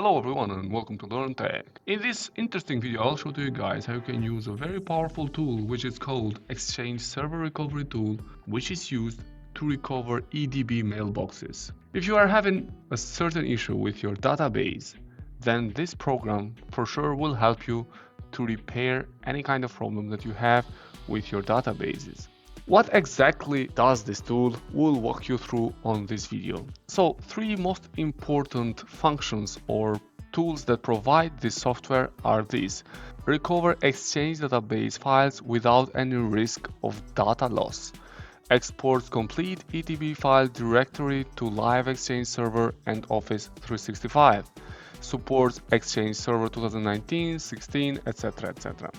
Hello everyone and welcome to Learn Tech. In this interesting video I'll show to you guys how you can use a very powerful tool which is called Exchange Server Recovery Tool, which is used to recover EDB mailboxes. If you are having a certain issue with your database, then this program for sure will help you to repair any kind of problem that you have with your databases. What exactly does this tool? We'll walk you through on this video. So, three most important functions or tools that provide this software are these. Recover Exchange database files without any risk of data loss. Exports complete EDB file directory to live Exchange Server and Office 365. Supports Exchange Server 2019, 16, etc. etc.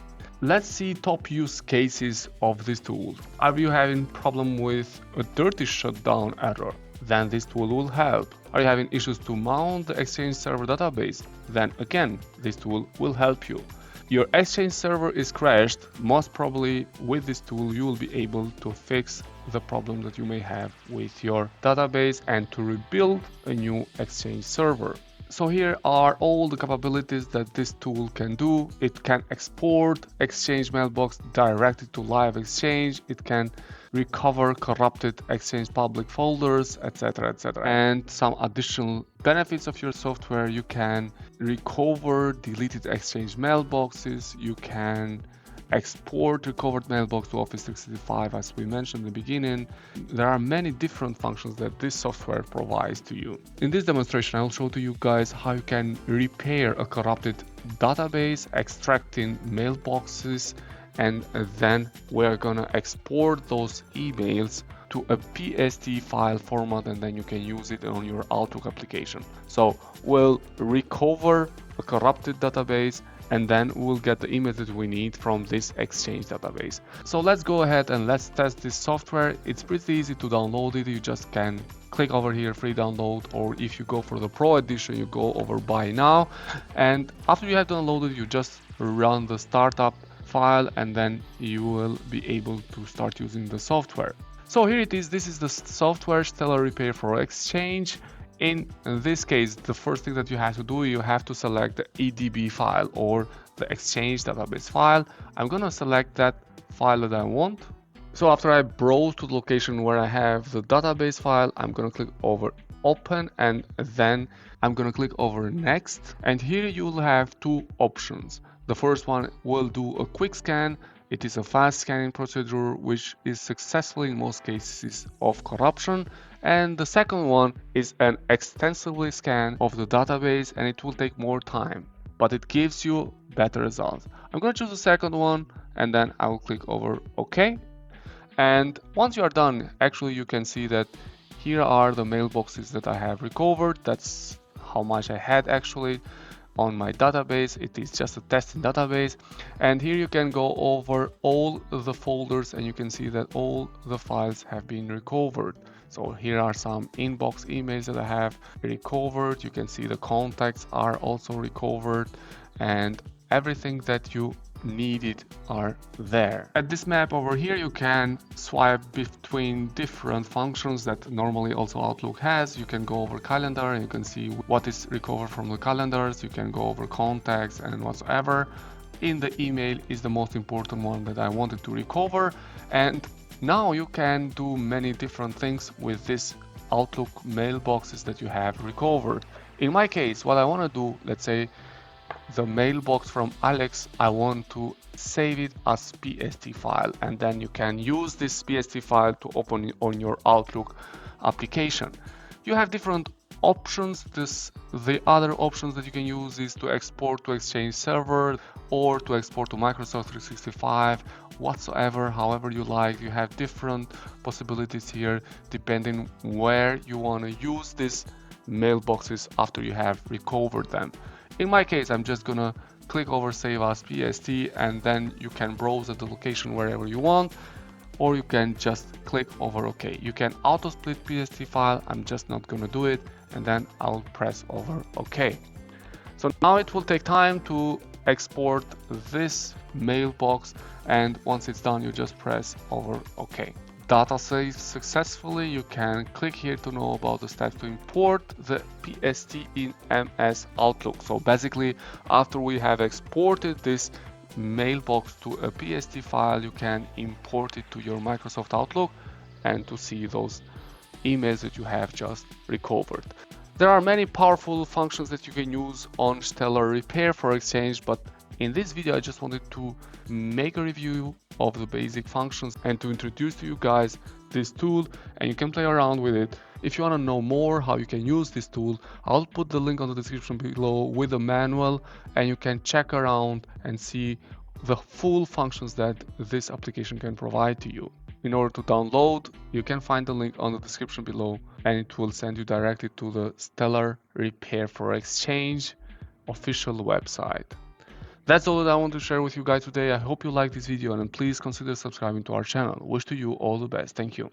Let's see top use cases of this tool. Are you having problem with a dirty shutdown error? Then this tool will help. Are you having issues to mount the Exchange Server database? Then again, this tool will help you. Your Exchange server is crashed. Most probably with this tool you will be able to fix the problem that you may have with your database and to rebuild a new Exchange server. So here are all the capabilities that this tool can do. It can export Exchange mailbox directly to live Exchange. It can recover corrupted Exchange public folders, etc. etc. And some additional benefits of your software: you can recover deleted Exchange mailboxes, you can export recovered mailbox to Office 365 as we mentioned in the beginning. There are many different functions that this software provides to you. In this demonstration I'll show to you guys how you can repair a corrupted database, extracting mailboxes, and then we're gonna export those emails to a PST file format and then you can use it on your Outlook application. So we'll recover a corrupted database and then we'll get the image that we need from this Exchange database. So let's go ahead and let's test this software. It's pretty easy to download it. You just can click over here, free download, or if you go for the Pro edition, you go over buy now. And after you have downloaded, you just run the startup file and then you will be able to start using the software. So here it is. This is the software Stellar Repair for Exchange. In this case, the first thing that you have to do, you have to select the EDB file or the Exchange database file. I'm gonna select that file that I want. So after I browse to the location where I have the database file, I'm gonna click over open and then I'm gonna click over next. And here you'll have two options. The first one will do a quick scan. It is a fast scanning procedure which is successful in most cases of corruption. And the second one is an extensively scan of the database and it will take more time, but it gives you better results. I'm going to choose the second one and then I will click over OK. And once you are done, actually you can see that here are the mailboxes that I have recovered. That's how much I had actually on my database. It is just a testing database, and here you can go over all the folders and you can see that all the files have been recovered. So here are some inbox emails that I have recovered. You can see the contacts are also recovered and everything that you needed are there. At this map over here you can swipe between different functions that normally also Outlook has. You can go over calendar and you can see what is recovered from the calendars. You can go over contacts and whatsoever. In the email is the most important one that I wanted to recover, and now you can do many different things with this Outlook mailboxes that you have recovered. In my case, what I want to do, let's say the mailbox from Alex, I want to save it as PST file, and then you can use this PST file to open it on your Outlook application. You have different options. The other options that you can use is to export to Exchange server or to export to Microsoft 365, whatsoever, however you like. You have different possibilities here depending where you want to use these mailboxes after you have recovered them. In my case, I'm just gonna click over Save as PST and then you can browse at the location wherever you want, or you can just click over OK. You can auto split PST file. I'm just not gonna do it, and then I'll press over OK. So now it will take time to export this mailbox, and once it's done you just press over OK. data saves successfully, you can click here to know about the steps to import the PST in MS Outlook. So basically, after we have exported this mailbox to a PST file, you can import it to your Microsoft Outlook and to see those emails that you have just recovered. There are many powerful functions that you can use on Stellar Repair for Exchange, but in this video I just wanted to make a review of the basic functions and to introduce to you guys this tool, and you can play around with it. If you want to know more how you can use this tool, I'll put the link on the description below with a manual, and you can check around and see the full functions that this application can provide to you. In order to download, you can find the link on the description below, and it will send you directly to the Stellar Repair for Exchange official website. That's all that I want to share with you guys today. I hope you liked this video, and please consider subscribing to our channel. Wish to you all the best. Thank you.